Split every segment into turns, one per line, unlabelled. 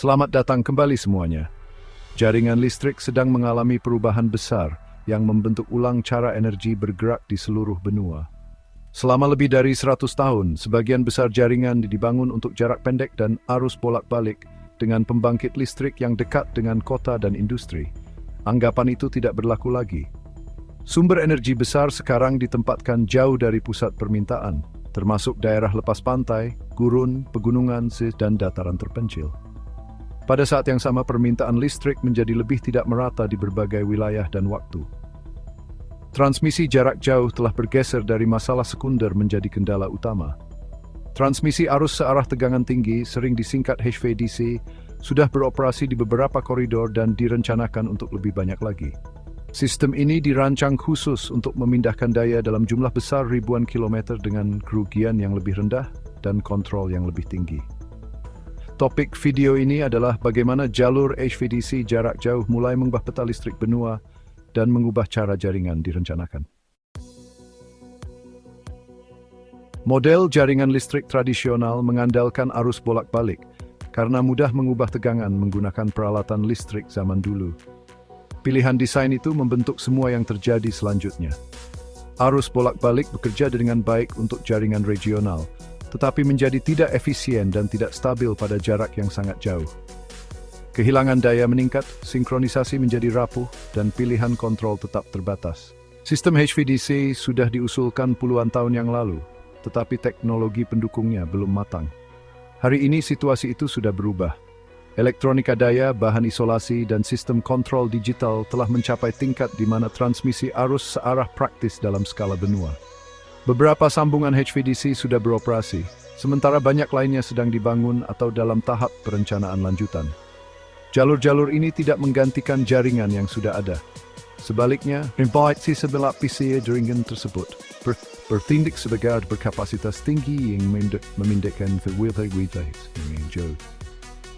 Selamat datang kembali semuanya. Jaringan listrik sedang mengalami perubahan besar yang membentuk ulang cara energi bergerak di seluruh benua. Selama lebih dari 100 tahun, sebagian besar jaringan dibangun untuk jarak pendek dan arus bolak-balik dengan pembangkit listrik yang dekat dengan kota dan industri. Anggapan itu tidak berlaku lagi. Sumber energi besar sekarang ditempatkan jauh dari pusat permintaan, termasuk daerah lepas pantai, gurun, pegunungan, dan dataran terpencil. Pada saat yang sama, permintaan listrik menjadi lebih tidak merata di berbagai wilayah dan waktu. Transmisi jarak jauh telah bergeser dari masalah sekunder menjadi kendala utama. Transmisi arus searah tegangan tinggi, sering disingkat HVDC, sudah beroperasi di beberapa koridor dan direncanakan untuk lebih banyak lagi. Sistem ini dirancang khusus untuk memindahkan daya dalam jumlah besar ribuan kilometer dengan kerugian yang lebih rendah dan kontrol yang lebih tinggi. Topik video ini adalah bagaimana jalur HVDC jarak jauh mulai mengubah peta listrik benua dan mengubah cara jaringan direncanakan. Model jaringan listrik tradisional mengandalkan arus bolak-balik karena mudah mengubah tegangan menggunakan peralatan listrik zaman dulu. Pilihan desain itu membentuk semua yang terjadi selanjutnya. Arus bolak-balik bekerja dengan baik untuk jaringan regional, tetapi menjadi tidak efisien dan tidak stabil pada jarak yang sangat jauh. Kehilangan daya meningkat, sinkronisasi menjadi rapuh, dan pilihan kontrol tetap terbatas. Sistem HVDC sudah diusulkan puluhan tahun yang lalu, tetapi teknologi pendukungnya belum matang. Hari ini situasi itu sudah berubah. Elektronika daya, bahan isolasi, dan sistem kontrol digital telah mencapai tingkat di mana transmisi arus searah praktis dalam skala benua. Beberapa sambungan HVDC sudah beroperasi, sementara banyak lainnya sedang dibangun atau dalam tahap perencanaan lanjutan. Jalur-jalur ini tidak menggantikan jaringan yang sudah ada. Sebaliknya, invasi sebelah PCA jaringan tersebut bertindak sebagai berkapasitas tinggi yang memindahkan wilayah yang jauh.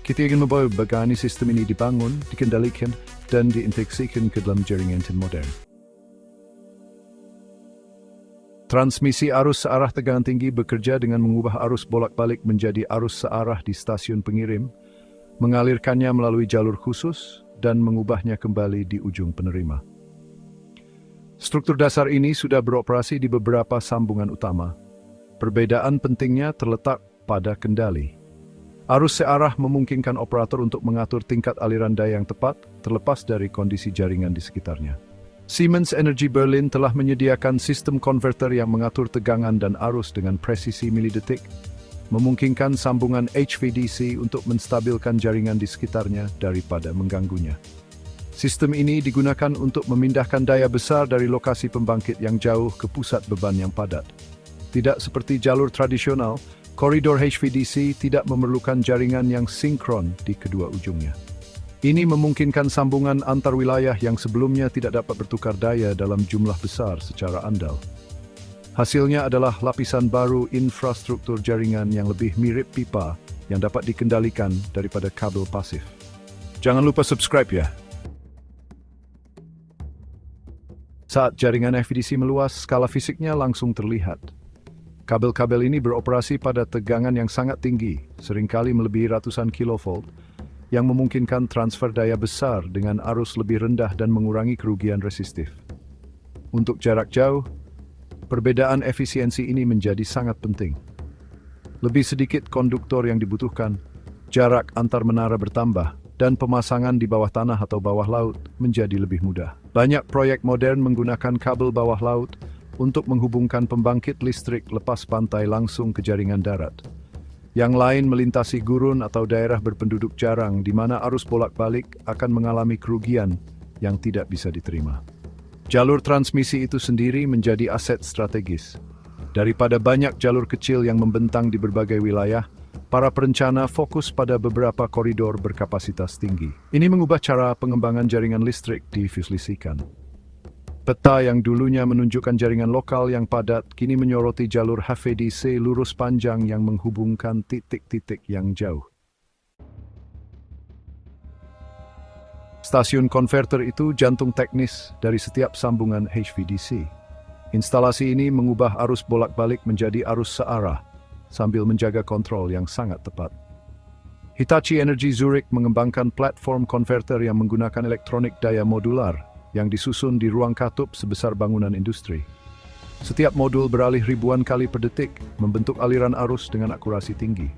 Kita ingin membawa bagaimana sistem ini dibangun, dikendalikan, dan diintegrasikan ke dalam jaringan modern. Transmisi arus searah tegangan tinggi bekerja dengan mengubah arus bolak-balik menjadi arus searah di stasiun pengirim, mengalirkannya melalui jalur khusus, dan mengubahnya kembali di ujung penerima. Struktur dasar ini sudah beroperasi di beberapa sambungan utama. Perbedaan pentingnya terletak pada kendali. Arus searah memungkinkan operator untuk mengatur tingkat aliran daya yang tepat, terlepas dari kondisi jaringan di sekitarnya. Siemens Energy Berlin telah menyediakan sistem konverter yang mengatur tegangan dan arus dengan presisi milidetik, memungkinkan sambungan HVDC untuk menstabilkan jaringan di sekitarnya daripada mengganggunya. Sistem ini digunakan untuk memindahkan daya besar dari lokasi pembangkit yang jauh ke pusat beban yang padat. Tidak seperti jalur tradisional, koridor HVDC tidak memerlukan jaringan yang sinkron di kedua ujungnya. Ini memungkinkan sambungan antar wilayah yang sebelumnya tidak dapat bertukar daya dalam jumlah besar secara andal. Hasilnya adalah lapisan baru infrastruktur jaringan yang lebih mirip pipa yang dapat dikendalikan daripada kabel pasif. Jangan lupa subscribe ya. Saat jaringan HVDC meluas, skala fisiknya langsung terlihat. Kabel-kabel ini beroperasi pada tegangan yang sangat tinggi, seringkali melebihi ratusan kilovolt, yang memungkinkan transfer daya besar dengan arus lebih rendah dan mengurangi kerugian resistif. Untuk jarak jauh, perbedaan efisiensi ini menjadi sangat penting. Lebih sedikit konduktor yang dibutuhkan, jarak antar menara bertambah, dan pemasangan di bawah tanah atau bawah laut menjadi lebih mudah. Banyak proyek modern menggunakan kabel bawah laut untuk menghubungkan pembangkit listrik lepas pantai langsung ke jaringan darat. Yang lain melintasi gurun atau daerah berpenduduk jarang di mana arus bolak-balik akan mengalami kerugian yang tidak bisa diterima. Jalur transmisi itu sendiri menjadi aset strategis. Daripada banyak jalur kecil yang membentang di berbagai wilayah, para perencana fokus pada beberapa koridor berkapasitas tinggi. Ini mengubah cara pengembangan jaringan listrik divisualisasikan. Peta yang dulunya menunjukkan jaringan lokal yang padat, kini menyoroti jalur HVDC lurus panjang yang menghubungkan titik-titik yang jauh. Stasiun konverter itu jantung teknis dari setiap sambungan HVDC. Instalasi ini mengubah arus bolak-balik menjadi arus searah, sambil menjaga kontrol yang sangat tepat. Hitachi Energy Zurich mengembangkan platform konverter yang menggunakan elektronik daya modular yang disusun di ruang katup sebesar bangunan industri. Setiap modul beralih ribuan kali per detik, membentuk aliran arus dengan akurasi tinggi.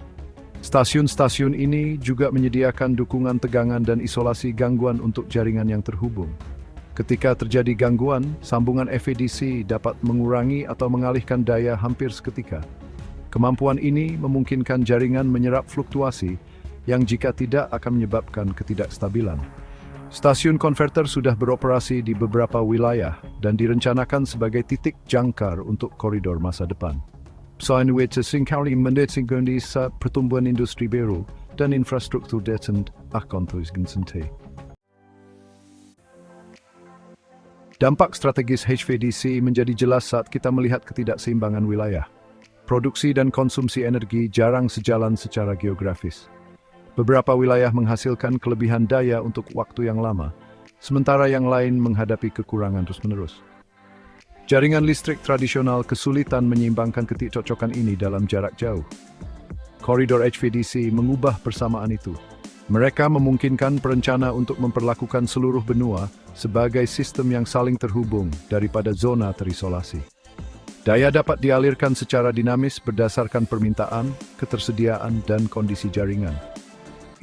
Stasiun-stasiun ini juga menyediakan dukungan tegangan dan isolasi gangguan untuk jaringan yang terhubung. Ketika terjadi gangguan, sambungan HVDC dapat mengurangi atau mengalihkan daya hampir seketika. Kemampuan ini memungkinkan jaringan menyerap fluktuasi yang jika tidak akan menyebabkan ketidakstabilan. Stasiun konverter sudah beroperasi di beberapa wilayah dan direncanakan sebagai titik jangkar untuk koridor masa depan. Selain itu, seringkali mendukung pertumbuhan industri baru dan infrastruktur dan akan terus berkembang. Dampak strategis HVDC menjadi jelas saat kita melihat ketidakseimbangan wilayah. Produksi dan konsumsi energi jarang sejalan secara geografis. Beberapa wilayah menghasilkan kelebihan daya untuk waktu yang lama, sementara yang lain menghadapi kekurangan terus-menerus. Jaringan listrik tradisional kesulitan menyeimbangkan ketidakcocokan ini dalam jarak jauh. Koridor HVDC mengubah persamaan itu. Mereka memungkinkan perencana untuk memperlakukan seluruh benua sebagai sistem yang saling terhubung daripada zona terisolasi. Daya dapat dialirkan secara dinamis berdasarkan permintaan, ketersediaan, dan kondisi jaringan.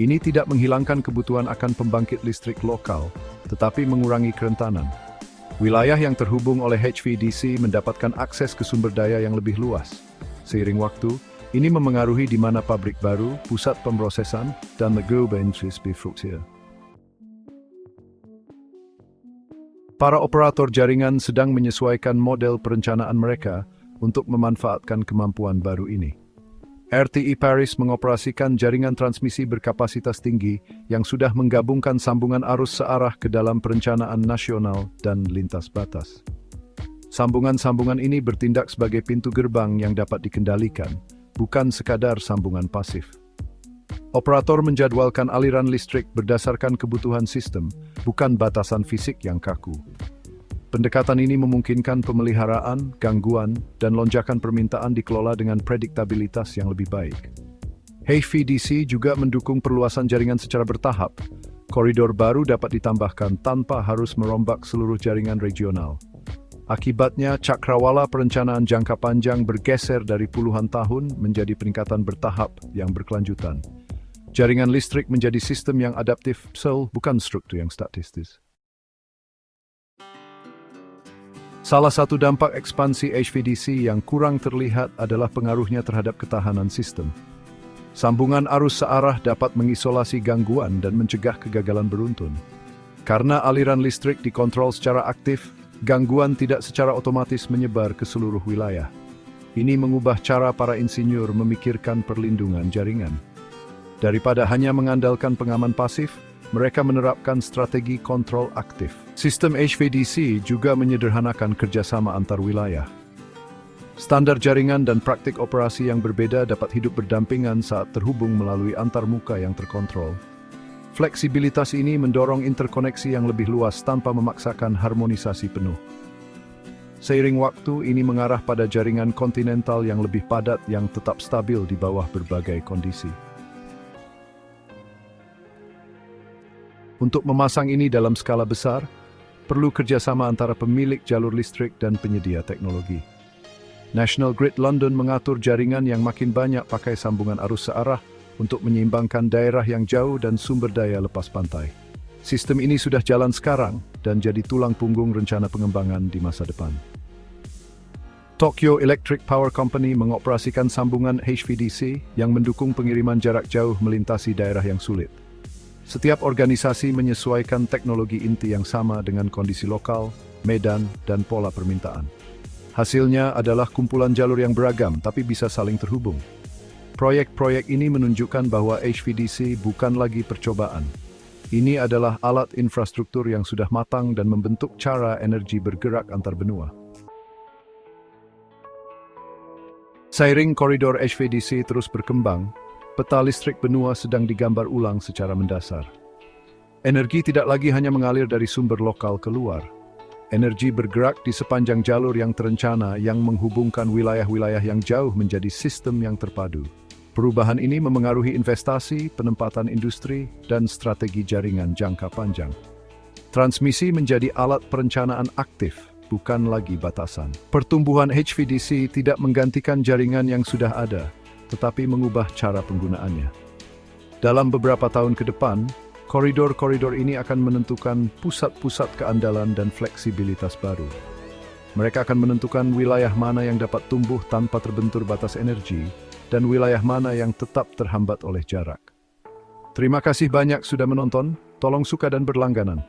Ini tidak menghilangkan kebutuhan akan pembangkit listrik lokal, tetapi mengurangi kerentanan. Wilayah yang terhubung oleh HVDC mendapatkan akses ke sumber daya yang lebih luas. Seiring waktu, ini memengaruhi di mana pabrik baru, pusat pemrosesan, dan negara industri befruktir. Para operator jaringan sedang menyesuaikan model perencanaan mereka untuk memanfaatkan kemampuan baru ini. RTE Paris mengoperasikan jaringan transmisi berkapasitas tinggi yang sudah menggabungkan sambungan arus searah ke dalam perencanaan nasional dan lintas batas. Sambungan-sambungan ini bertindak sebagai pintu gerbang yang dapat dikendalikan, bukan sekadar sambungan pasif. Operator menjadwalkan aliran listrik berdasarkan kebutuhan sistem, bukan batasan fisik yang kaku. Pendekatan ini memungkinkan pemeliharaan, gangguan, dan lonjakan permintaan dikelola dengan prediktabilitas yang lebih baik. HVDC juga mendukung perluasan jaringan secara bertahap. Koridor baru dapat ditambahkan tanpa harus merombak seluruh jaringan regional. Akibatnya, cakrawala perencanaan jangka panjang bergeser dari puluhan tahun menjadi peningkatan bertahap yang berkelanjutan. Jaringan listrik menjadi sistem yang adaptif, bukan struktur yang statis. Salah satu dampak ekspansi HVDC yang kurang terlihat adalah pengaruhnya terhadap ketahanan sistem. Sambungan arus searah dapat mengisolasi gangguan dan mencegah kegagalan beruntun. Karena aliran listrik dikontrol secara aktif, gangguan tidak secara otomatis menyebar ke seluruh wilayah. Ini mengubah cara para insinyur memikirkan perlindungan jaringan. Daripada hanya mengandalkan pengaman pasif, mereka menerapkan strategi kontrol aktif. Sistem HVDC juga menyederhanakan kerjasama antar wilayah. Standar jaringan dan praktik operasi yang berbeda dapat hidup berdampingan saat terhubung melalui antarmuka yang terkontrol. Fleksibilitas ini mendorong interkoneksi yang lebih luas tanpa memaksakan harmonisasi penuh. Seiring waktu, ini mengarah pada jaringan kontinental yang lebih padat yang tetap stabil di bawah berbagai kondisi. Untuk memasang ini dalam skala besar, perlu kerjasama antara pemilik jalur listrik dan penyedia teknologi. National Grid London mengatur jaringan yang makin banyak pakai sambungan arus searah untuk menyeimbangkan daerah yang jauh dan sumber daya lepas pantai. Sistem ini sudah jalan sekarang dan jadi tulang punggung rencana pengembangan di masa depan. Tokyo Electric Power Company mengoperasikan sambungan HVDC yang mendukung pengiriman jarak jauh melintasi daerah yang sulit. Setiap organisasi menyesuaikan teknologi inti yang sama dengan kondisi lokal, medan, dan pola permintaan. Hasilnya adalah kumpulan jalur yang beragam tapi bisa saling terhubung. Proyek-proyek ini menunjukkan bahwa HVDC bukan lagi percobaan. Ini adalah alat infrastruktur yang sudah matang dan membentuk cara energi bergerak antar benua. Seiring koridor HVDC terus berkembang, peta listrik benua sedang digambar ulang secara mendasar. Energi tidak lagi hanya mengalir dari sumber lokal keluar. Energi bergerak di sepanjang jalur yang terencana yang menghubungkan wilayah-wilayah yang jauh menjadi sistem yang terpadu. Perubahan ini memengaruhi investasi, penempatan industri, dan strategi jaringan jangka panjang. Transmisi menjadi alat perencanaan aktif, bukan lagi batasan. Pertumbuhan HVDC tidak menggantikan jaringan yang sudah ada, tetapi mengubah cara penggunaannya. Dalam beberapa tahun ke depan, koridor-koridor ini akan menentukan pusat-pusat keandalan dan fleksibilitas baru. Mereka akan menentukan wilayah mana yang dapat tumbuh tanpa terbentur batas energi, dan wilayah mana yang tetap terhambat oleh jarak. Terima kasih banyak sudah menonton, tolong suka dan berlangganan.